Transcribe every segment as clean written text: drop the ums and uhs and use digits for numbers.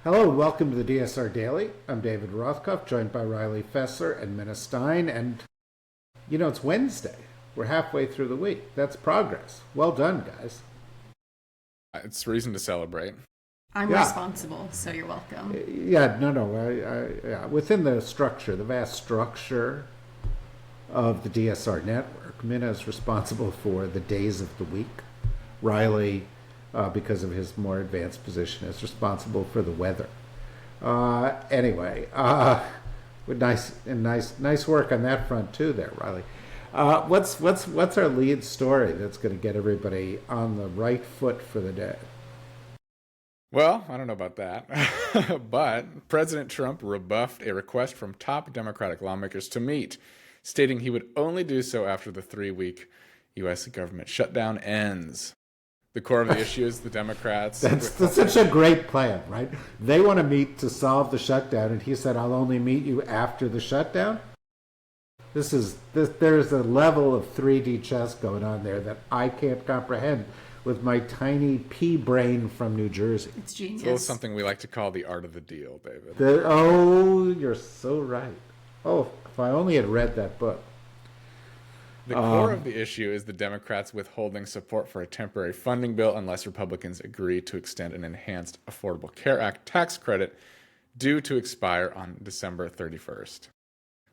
Hello and welcome to the DSR Daily. I'm David Rothkopf, joined by Riley Fessler and Minna Stein. And, it's Wednesday. We're halfway through the week. That's progress. Well done, guys. It's reason to celebrate. I'm responsible, so you're welcome. Within the structure, the vast structure of the DSR network, Minna is responsible for the days of the week. Riley, because of his more advanced position, is responsible for the weather. Nice work on that front too, there, Riley. What's our lead story that's going to get everybody on the right foot for the day? Well, I don't know about that, but President Trump rebuffed a request from top Democratic lawmakers to meet, stating he would only do so after the 3-week U.S. government shutdown ends. The core of the issue is the Democrats. That's such a great plan, right? They want to meet to solve the shutdown, and he said, "I'll only meet you after the shutdown." There's a level of 3D chess going on there that I can't comprehend with my tiny pea brain from New Jersey. It's genius. It's a little something we like to call the art of the deal, David. You're so right. Oh, if I only had read that book. The core of the issue is the Democrats withholding support for a temporary funding bill unless Republicans agree to extend an enhanced Affordable Care Act tax credit due to expire on December 31st.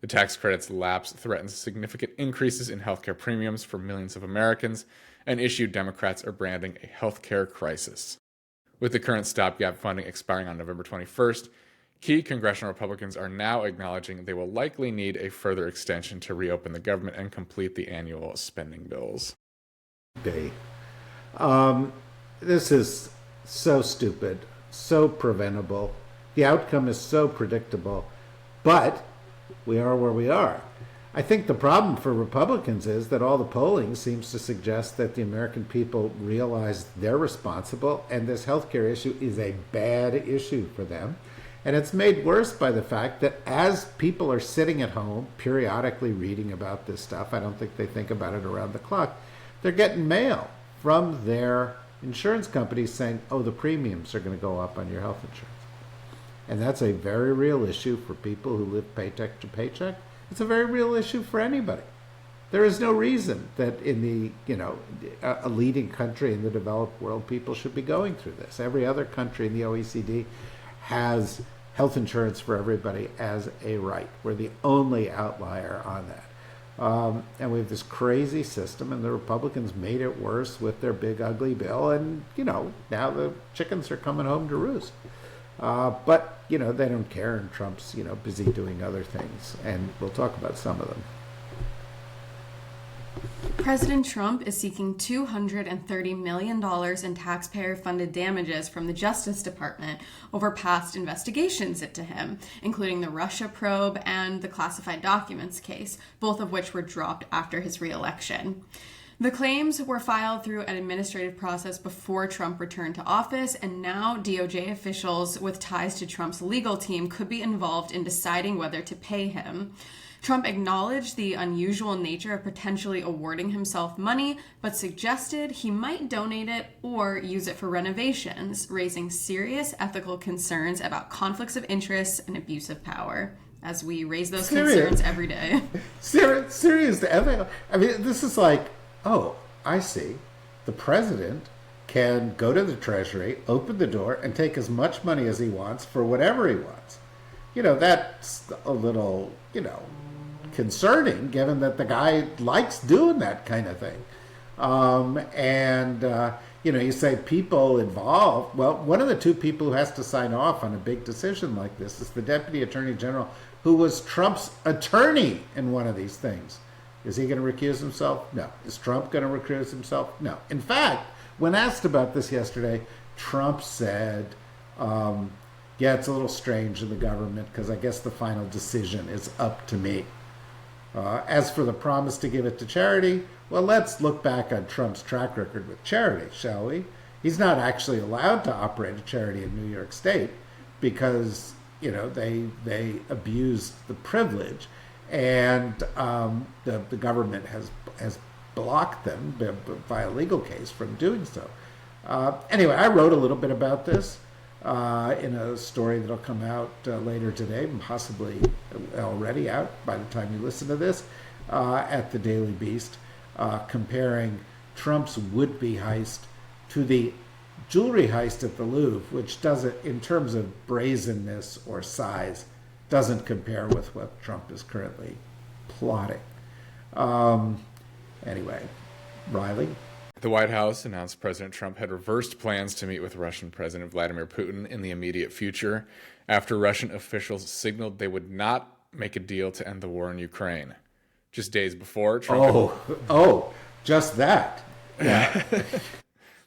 The tax credit's lapse threatens significant increases in healthcare premiums for millions of Americans, an issue Democrats are branding a healthcare crisis. With the current stopgap funding expiring on November 21st, key congressional Republicans are now acknowledging they will likely need a further extension to reopen the government and complete the annual spending bills. This is so stupid, so preventable. The outcome is so predictable, but we are where we are. I think the problem for Republicans is that all the polling seems to suggest that the American people realize they're responsible, and this healthcare issue is a bad issue for them. And it's made worse by the fact that as people are sitting at home, periodically reading about this stuff, I don't think they think about it around the clock, they're getting mail from their insurance companies saying, oh, the premiums are going to go up on your health insurance. And that's a very real issue for people who live paycheck to paycheck. It's a very real issue for anybody. There is no reason that in a leading country in the developed world, people should be going through this. Every other country in the OECD has health insurance for everybody as a right. We're the only outlier on that. And we have this crazy system, and the Republicans made it worse with their big ugly bill, and, now the chickens are coming home to roost. But, they don't care, and Trump's, busy doing other things, and we'll talk about some of them. President Trump is seeking $230 million in taxpayer-funded damages from the Justice Department over past investigations into him, including the Russia probe and the classified documents case, both of which were dropped after his re-election. The claims were filed through an administrative process before Trump returned to office, and now DOJ officials with ties to Trump's legal team could be involved in deciding whether to pay him. Trump acknowledged the unusual nature of potentially awarding himself money, but suggested he might donate it or use it for renovations, raising serious ethical concerns about conflicts of interest and abuse of power. As we raise those concerns every day. Serious ethical. I mean, this is like, oh, I see. The president can go to the Treasury, open the door, and take as much money as he wants for whatever he wants. That's a little, concerning, given that the guy likes doing that kind of thing. You say people involved. Well, one of the two people who has to sign off on a big decision like this is the Deputy Attorney General, who was Trump's attorney in one of these things. Is he going to recuse himself? No. Is Trump going to recuse himself? No. In fact, when asked about this yesterday, Trump said, yeah, it's a little strange in the government because I guess the final decision is up to me. As for the promise to give it to charity, well, let's look back on Trump's track record with charity, shall we? He's not actually allowed to operate a charity in New York State because, they abused the privilege, and the government has blocked them by a legal case from doing so. Anyway, I wrote a little bit about this. in a story that'll come out later today, and possibly already out by the time you listen to this, at the Daily Beast, comparing Trump's would-be heist to the jewelry heist at the Louvre, which doesn't, in terms of brazenness or size, doesn't compare with what Trump is currently plotting. Anyway, Riley? The White House announced President Trump had reversed plans to meet with Russian President Vladimir Putin in the immediate future after Russian officials signaled they would not make a deal to end the war in Ukraine. Just days before, Trump... Just that. Yeah.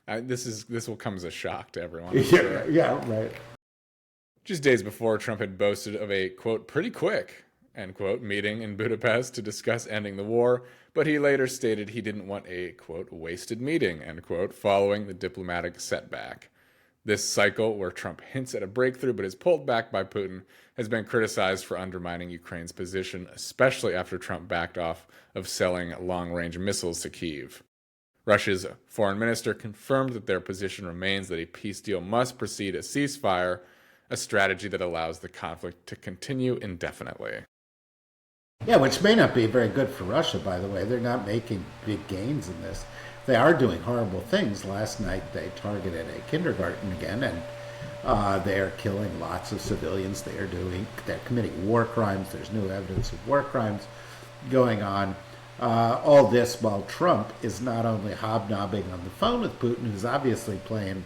This will come as a shock to everyone. Yeah, right. Just days before, Trump had boasted of a, quote, pretty quick, end quote, meeting in Budapest to discuss ending the war, but he later stated he didn't want a, quote, wasted meeting, end quote, following the diplomatic setback. This cycle, where Trump hints at a breakthrough but is pulled back by Putin, has been criticized for undermining Ukraine's position, especially after Trump backed off of selling long-range missiles to Kyiv. Russia's foreign minister confirmed that their position remains that a peace deal must precede a ceasefire, a strategy that allows the conflict to continue indefinitely. Yeah, which may not be very good for Russia, by the way. They're not making big gains in this. They are doing horrible things. Last night they targeted a kindergarten again, and they are killing lots of civilians. They're committing war crimes. There's new evidence of war crimes going on. All this while Trump is not only hobnobbing on the phone with Putin, who's obviously playing,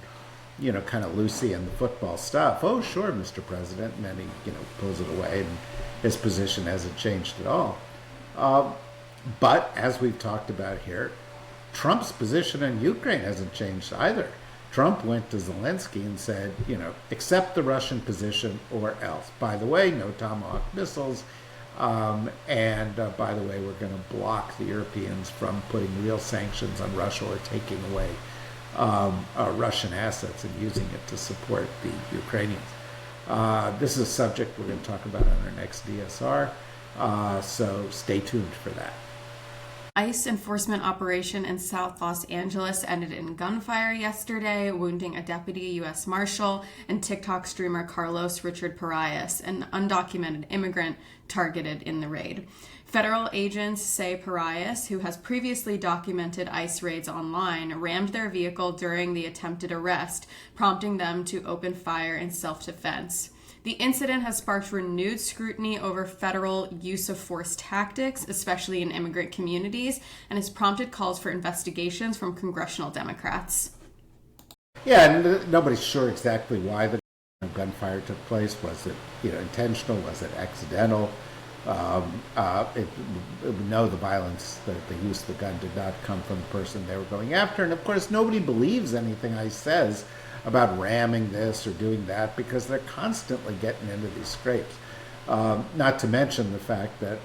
kind of Lucy and the football stuff. Oh, sure, Mr. President. And then he, pulls it away, and his position hasn't changed at all. But as we've talked about here, Trump's position in Ukraine hasn't changed either. Trump went to Zelensky and said, accept the Russian position or else. By the way, no Tomahawk missiles. And by the way, we're going to block the Europeans from putting real sanctions on Russia or taking away Russian assets and using it to support the Ukrainians. This is a subject we're going to talk about on our next DSR, so stay tuned for that. ICE enforcement operation in South Los Angeles ended in gunfire yesterday, wounding a deputy U.S. Marshal and TikTok streamer Carlos Richard Parias, an undocumented immigrant targeted in the raid. Federal agents say Parias, who has previously documented ICE raids online, rammed their vehicle during the attempted arrest, prompting them to open fire in self-defense. The incident has sparked renewed scrutiny over federal use of force tactics, especially in immigrant communities, and has prompted calls for investigations from congressional Democrats. Yeah, and nobody's sure exactly why the gunfire took place. Was it, intentional? Was it accidental? We know the violence, that the use of the gun did not come from the person they were going after. And of course, nobody believes anything ICE says about ramming this or doing that, because they're constantly getting into these scrapes. Not to mention the fact that,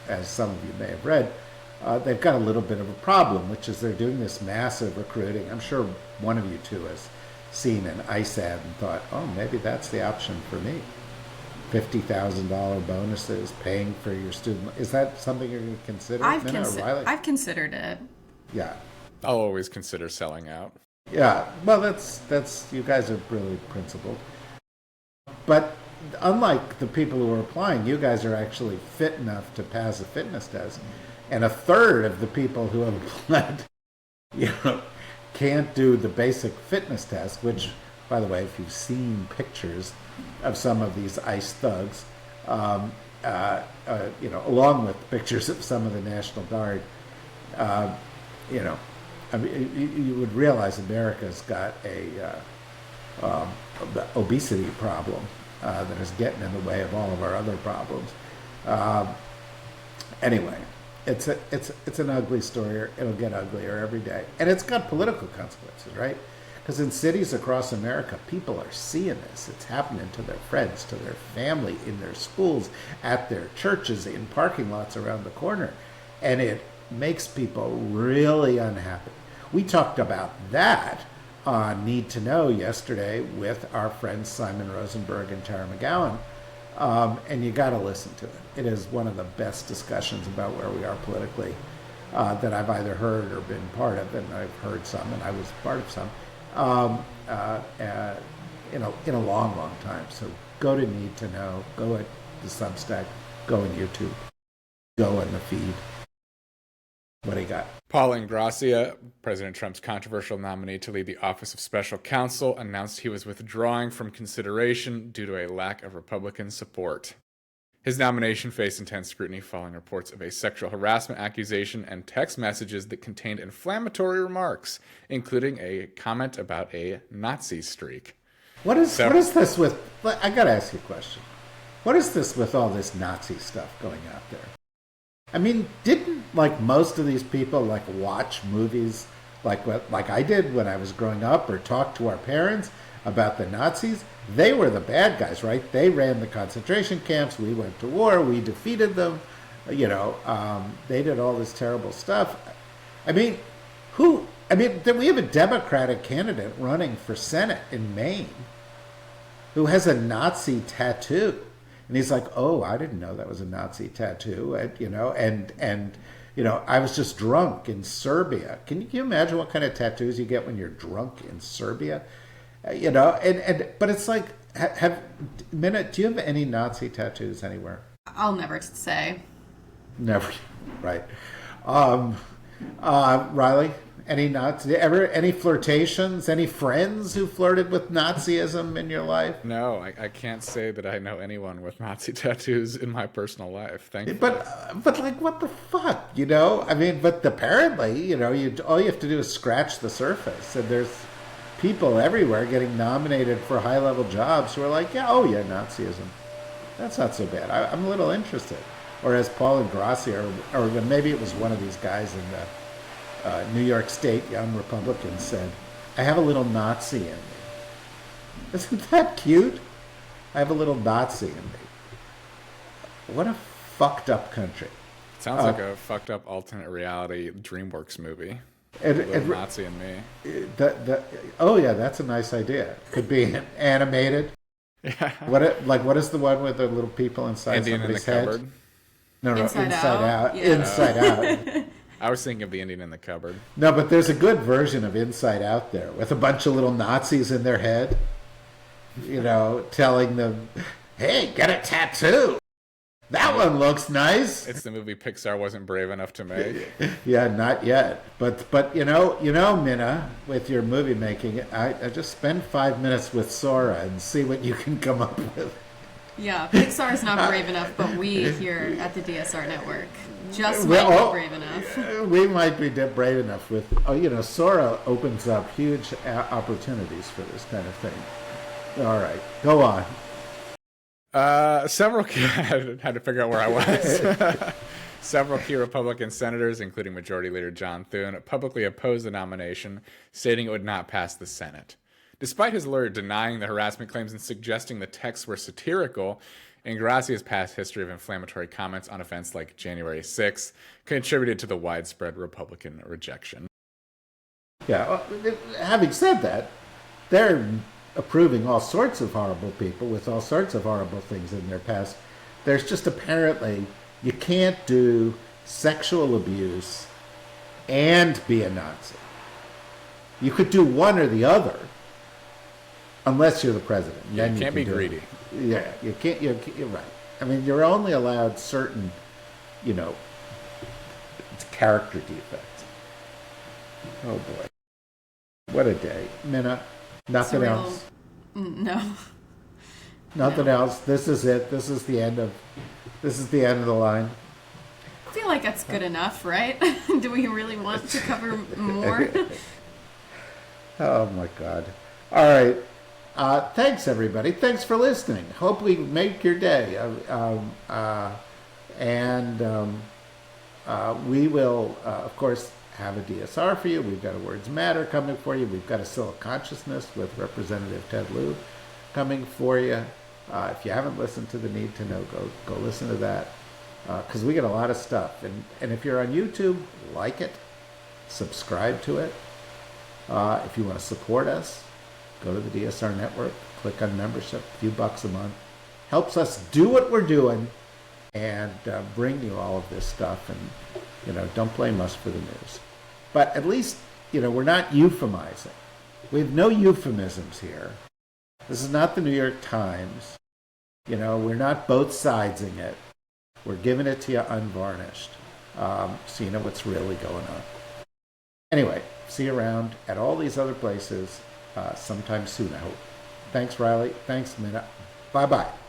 as some of you may have read, they've got a little bit of a problem, which is they're doing this massive recruiting. I'm sure one of you two has seen an ICE ad and thought, oh, maybe that's the option for me. $50,000 bonuses, paying for your student. Is that something you're going to consider? I've considered it. Yeah. I'll always consider selling out. Yeah, well, that's you guys are really principled. But unlike the people who are applying, you guys are actually fit enough to pass a fitness test. And a third of the people who have applied, can't do the basic fitness test, which, by the way, if you've seen pictures of some of these ICE thugs, along with pictures of some of the National Guard, I mean, you would realize America's got a obesity problem that is getting in the way of all of our other problems. Anyway, it's an ugly story. It'll get uglier every day, and it's got political consequences, right? Because in cities across America, people are seeing this. It's happening to their friends, to their family, in their schools, at their churches, in parking lots around the corner, and it makes people really unhappy. We talked about that on Need to Know yesterday with our friends Simon Rosenberg and Tara McGowan, and you got to listen to it. It is one of the best discussions about where we are politically that I've either heard or been part of, and I've heard some, and I was part of some. in a long, long time. So go to Need to Know, go at the Substack, go on YouTube, go on the feed. What do you got? Paul Ingrassia, President Trump's controversial nominee to lead the Office of Special Counsel, announced he was withdrawing from consideration due to a lack of Republican support. His nomination faced intense scrutiny following reports of a sexual harassment accusation and text messages that contained inflammatory remarks, including a comment about a Nazi streak. What is this with... I got to ask you a question. What is this with all this Nazi stuff going out there? I mean, didn't, like, most of these people, like, watch movies like I did when I was growing up, or talk to our parents about the Nazis? They were the bad guys, right? They ran the concentration camps. We went to war. We defeated them. They did all this terrible stuff. I mean, we have a Democratic candidate running for Senate in Maine who has a Nazi tattoo. And he's like, oh, I didn't know that was a Nazi tattoo. And I was just drunk in Serbia. Can you imagine what kind of tattoos you get when you're drunk in Serbia? But it's like, Minna, do you have any Nazi tattoos anywhere? I'll never say. Never, right. Riley, any flirtations, any friends who flirted with Nazism in your life? No, I can't say that I know anyone with Nazi tattoos in my personal life. Thank you. But like, what the fuck, but apparently, all you have to do is scratch the surface, and there's people everywhere getting nominated for high-level jobs who are like, Nazism. That's not so bad. I'm a little interested. Or as Paul Ingrassia, or maybe it was one of these guys in the New York State, young Republicans, said, I have a little Nazi in me. Isn't that cute? I have a little Nazi in me. What a fucked up country. Sounds like a fucked up alternate reality DreamWorks movie. Nazi in me. That's a nice idea. Could be animated. Yeah. What is the one with the little people inside Indian somebody's in the head? Cupboard. No, Inside Out. Yeah. Inside Out. I was thinking of the Indian in the Cupboard. No, but there's a good version of Inside Out there with a bunch of little Nazis in their head, telling them, hey, get a tattoo. That one looks nice. It's the movie Pixar wasn't brave enough to make. Yeah, not yet. But Minna, with your movie making, I just spend 5 minutes with Sora and see what you can come up with. Yeah, Pixar is not brave enough, but we here at the DSR Network just might be brave enough. We might be brave enough with, Sora opens up huge opportunities for this kind of thing. All right, go on. Several I had to figure out where I was. Several key Republican senators, including Majority Leader John Thune, publicly opposed the nomination, stating it would not pass the Senate. Despite his lawyer denying the harassment claims and suggesting the texts were satirical, Ingrassia's past history of inflammatory comments on events like January 6th contributed to the widespread Republican rejection. Yeah, having said that, they're approving all sorts of horrible people with all sorts of horrible things in their past. There's just apparently, you can't do sexual abuse and be a Nazi. You could do one or the other, unless you're the president. Yeah, Then you can't be greedy. It. Yeah, you can't. You're right. I mean, you're only allowed certain, character defects. Oh boy, what a day, Minna. Nothing else. No. Nothing else. This is it. This is the end of the line. I feel like that's good enough, right? Do we really want to cover more? Oh my God. All right. Thanks everybody. Thanks for listening. Hope we make your day. We will, of course, have a DSR for you. We've got a Words Matter coming for you. We've got a Still of Consciousness with Representative Ted Lieu coming for you. If you haven't listened to the Need to Know, go listen to that, because we get a lot of stuff. And if you're on YouTube, like it, subscribe to it. If you want to support us, go to the DSR Network, click on membership, a few bucks a month. Helps us do what we're doing and bring you all of this stuff. And, don't blame us for the news. But at least, we're not euphemizing. We have no euphemisms here. This is not the New York Times. You know, we're not both sidesing it. We're giving it to you unvarnished. So you know what's really going on. Anyway, see you around at all these other places sometime soon, I hope. Thanks, Riley. Thanks, Minna. Bye-bye.